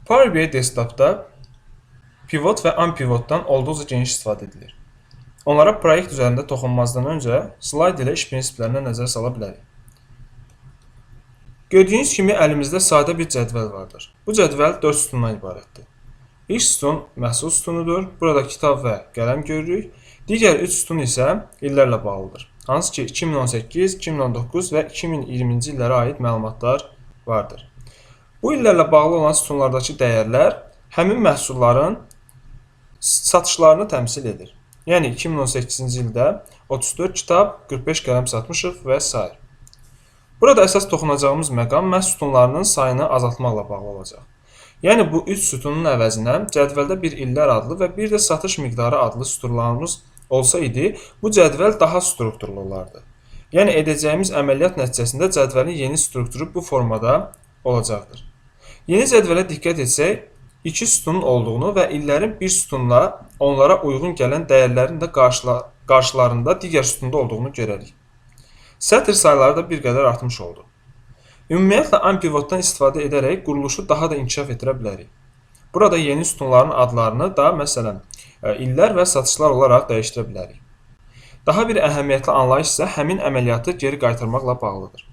Power BI desktopda pivot və unpivotdan olduqca geniş istifadə edilir. Onlara proyekt üzərində toxunmazdan öncə slayd ilə iş prinsiplərinə nəzər sala bilərik. Gördüyünüz kimi əlimizdə sadə bir cədvəl vardır. Bu cədvəl 4 sütundan ibarətdir. İlk sütun məhsul sütunudur. Burada kitab və qələm görürük. Digər 3 sütun isə illərlə bağlıdır. Hansı ki 2018, 2019 və 2020-ci illərə aid məlumatlar vardır. Bu illərlə bağlı olan sütunlardakı dəyərlər həmin məhsulların satışlarını təmsil edir. Yəni 2018-ci ildə 34 kitab, 45 qələm satmışıq və s. Burada əsas toxunacağımız məqam məhz sütunlarının sayını azaltmaqla bağlı olacaq. Yəni bu 3 sütunun əvəzinə cədvəldə bir illər adlı və bir də satış miqdarı adlı sütunlarımız olsaydı, bu cədvəl daha strukturlu olardı. Yəni edəcəyimiz əməliyyat nəticəsində cədvəlin yeni strukturu bu formada olacaqdır. Yeni cədvələ diqqət etsək, 2 sütunun olduğunu və illərin bir sütunla onlara uyğun gələn dəyərlərin də qarşılarında digər sütunda olduğunu görərik. Sətr sayları da bir qədər artmış oldu. Ümumiyyətlə, unpivotdan istifadə edərək quruluşu daha da inkişaf etdirə bilərik. Burada yeni sütunların adlarını da, məsələn, illər və satışlar olaraq dəyişdirə bilərik. Daha bir əhəmiyyətli anlayış isə həmin əməliyyatı geri qaytarmaqla bağlıdır.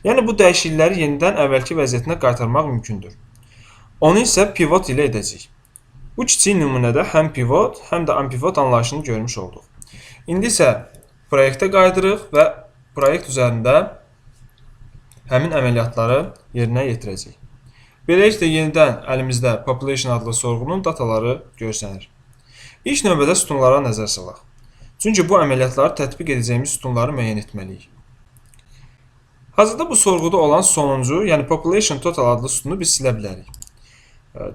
Yəni, bu dəyişiklikləri yenidən əvvəlki vəziyyətinə qaytarmaq mümkündür. Onu isə pivot ilə edəcəyik. Bu kiçik nümunədə həm pivot, həm də unpivot anlayışını görmüş olduq. İndi isə proyektə qayıdırıq və proyekt üzərində həmin əməliyyatları yerinə yetirəcəyik. Beləliklə, yenidən əlimizdə population adlı sorğunun dataları görsənir. İlk növbədə sütunlara nəzər salaq. Çünki bu əməliyyatları tətbiq edəcəyimiz sütunları müəyyən etməliyik. Hazırda bu sorğuda olan sonuncu, yəni population total adlı sütunu biz silə bilərik.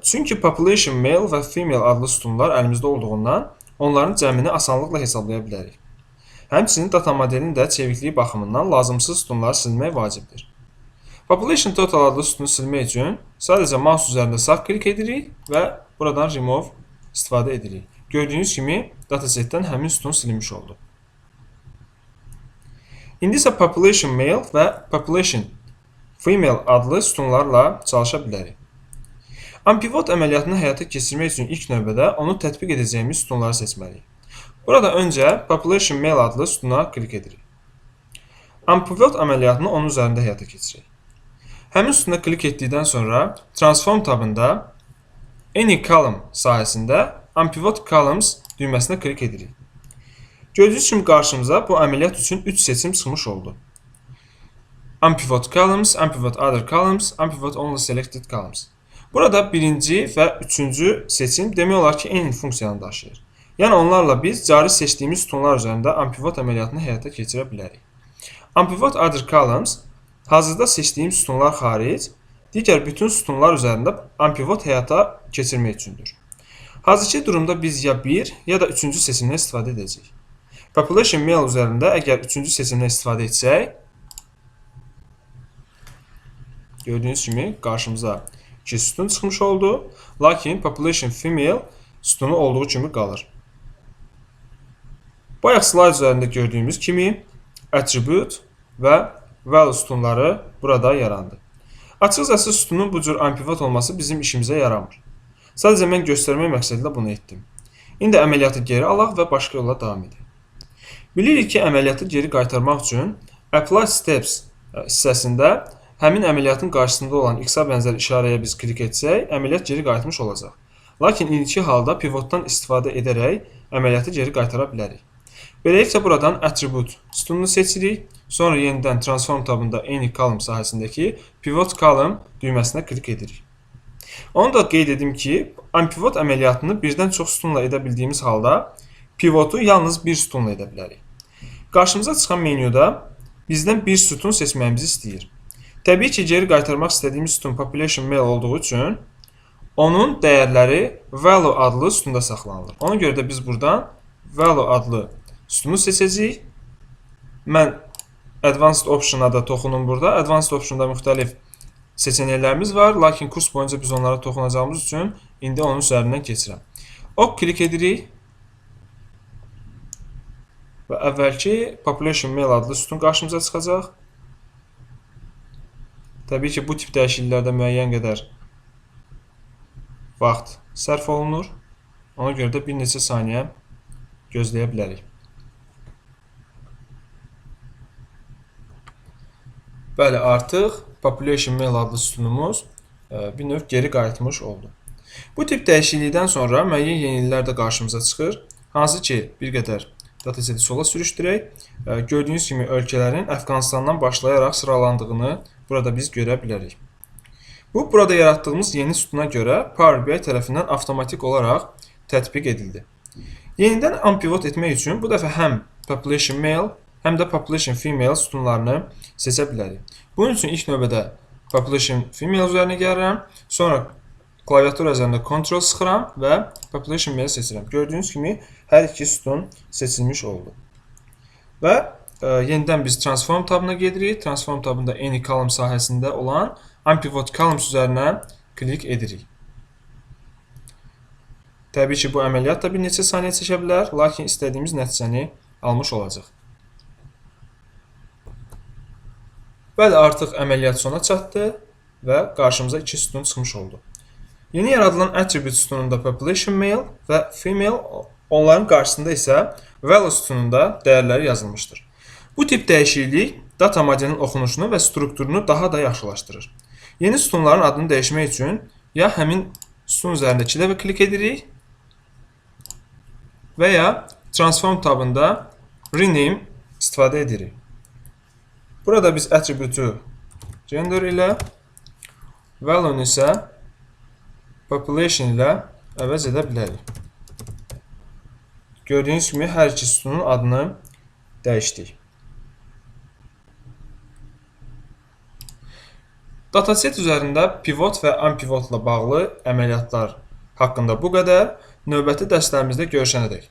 Çünki population male və female adlı sütunlar əlimizdə olduğundan onların cəmini asanlıqla hesablaya bilərik. Həmçinin data modelinin də çevikliyi baxımından lazımsız sütunları silmək vacibdir. Population total adlı sütunu silmək üçün sadəcə mouse üzərində sağ klik edirik və buradan remove istifadə edirik. Gördüyünüz kimi datasetdən həmin sütun silinmiş oldu. İndi isə population male və population female adlı sütunlarla çalışa bilərik. Unpivot əməliyyatını həyata keçirmək üçün ilk növbədə onu tətbiq edəcəyimiz sütunları seçməliyik. Burada öncə population male adlı sütuna klik edirik. Unpivot əməliyyatını onun üzərində həyata keçirək. Həmin sütuna klik etdikdən sonra Transform tabında Any Column sahəsində Unpivot Columns düyməsinə klik edirik. Gördüyünüz kimi qarşımıza bu əməliyyat üçün 3 seçim çıxmış oldu. Unpivot Columns, Unpivot Other Columns, Unpivot Only Selected Columns. Burada birinci və üçüncü seçim demək olar ki, eyni funksiyanı daşıyır. Yəni onlarla biz cari seçdiyimiz sütunlar üzərində unpivot əməliyyatını həyata keçirə bilərik. Unpivot Other Columns hazırda seçdiyim sütunlar xaric, digər bütün sütunlar üzərində unpivot həyata keçirmək üçündür. Hazırki durumda biz ya 1, ya da 3-cü seçimdən istifadə edəcəyik. Population male üzərində əgər 3-cü seçimdən istifadə etsək, gördüyünüz kimi qarşımıza 2 sütun çıxmış oldu, lakin population female sütunu olduğu kimi qalır. Bayaq slayd üzərində gördüyümüz kimi attribute və value sütunları burada yarandı. Açıqcası sütunun bu cür unpivot olması bizim işimizə yaramır. Sadəcə mən göstərmək məqsədilə bunu etdim. İndi əməliyyatı geri alaq və başqa yolla davam edək. Bilirik ki, əməliyyatı geri qaytarmaq üçün Apply Steps hissəsində həmin əməliyyatın qarşısında olan X-a bənzər işarəyə biz klik etsək, əməliyyat geri qayıtmış olacaq. Lakin indiki halda pivotdan istifadə edərək əməliyyatı geri qaytara bilərik. Beləliklə, buradan Attribute sütununu seçirik, sonra yenidən Transform tabında Any Column sahəsindəki Pivot Column düyməsinə klik edirik. Onu da qeyd edim ki, unpivot əməliyyatını birdən çox sütunla edə bildiyimiz halda pivotu yalnız bir sütunla edə bilərik. Qarşımıza çıxan menyuda bizdən bir sütun seçməyimizi istəyir. Təbii ki, geri qaytarmaq istədiyimiz sütun population male olduğu üçün onun dəyərləri value adlı sütunda saxlanılır. Ona görə də biz buradan value adlı sütunu seçəcəyik. Mən Advanced Option-a da toxunum burada. Advanced Option-da müxtəlif seçənəklərimiz var, lakin kurs boyunca biz onlara toxunacağımız üçün indi onun üzərindən keçirəm. Ok klik edirik və əvvəlki population male adlı sütun qarşımıza çıxacaq. Təbii ki, bu tip dəyişikliklərdə müəyyən qədər vaxt sərf olunur. Ona görə də bir neçə saniyə gözləyə bilərik. Bəli, artıq Population Mail adlı sütunumuz bir növ geri qayıtmış oldu. Bu tip dəyişiklikdən sonra müəyyən yeniliklər də qarşımıza çıxır. Hansı ki, bir qədər dataseti sola sürüşdürək. Gördüyünüz kimi ölkələrin Əfqanistandan başlayaraq sıralandığını burada biz görə bilərik. Bu, burada yaratdığımız yeni sütuna görə Power BI tərəfindən avtomatik olaraq tətbiq edildi. Yenidən unpivot etmək üçün bu dəfə həm Population Male, həm də Population Female sütunlarını seçə bilərik. Bunun üçün ilk növbədə Population Female üzərinə gəlirəm, sonra klaviatura üzərində Ctrl sıxıram və Population Male seçirəm. Gördüyünüz kimi hər iki sütun seçilmiş oldu. Və yenidən biz Transform tabına gedirik. Transform tabında Any Column sahəsində olan Unpivot Columns üzərinə klik edirik. Təbii ki, bu əməliyyat da bir neçə saniyə çəkə bilər, lakin istədiyimiz nəticəni almış olacaq. Bəli, artıq əməliyyat sona çatdı və qarşımıza iki sütun çıxmış oldu. Yeni yaradılan Attribute sütununda Population Male və Female, onların qarşısında isə Value sütununda dəyərləri yazılmışdır. Bu tip dəyişiklik data modelinin oxunuşunu və strukturunu daha da yaxşılaşdırır. Yeni sütunların adını dəyişmək üçün ya həmin sütun üzərində iki dəfə klik edirik və ya Transform tabında Rename istifadə edirik. Burada biz attribute-u gender ilə, value-nu isə population ilə əvəz edə bilərik. Gördüyünüz kimi hər iki sütunun adını dəyişdik. Dataset üzərində pivot və unpivotla bağlı əməliyyatlar haqqında bu qədər. Növbəti dərslərimizdə görüşənədək.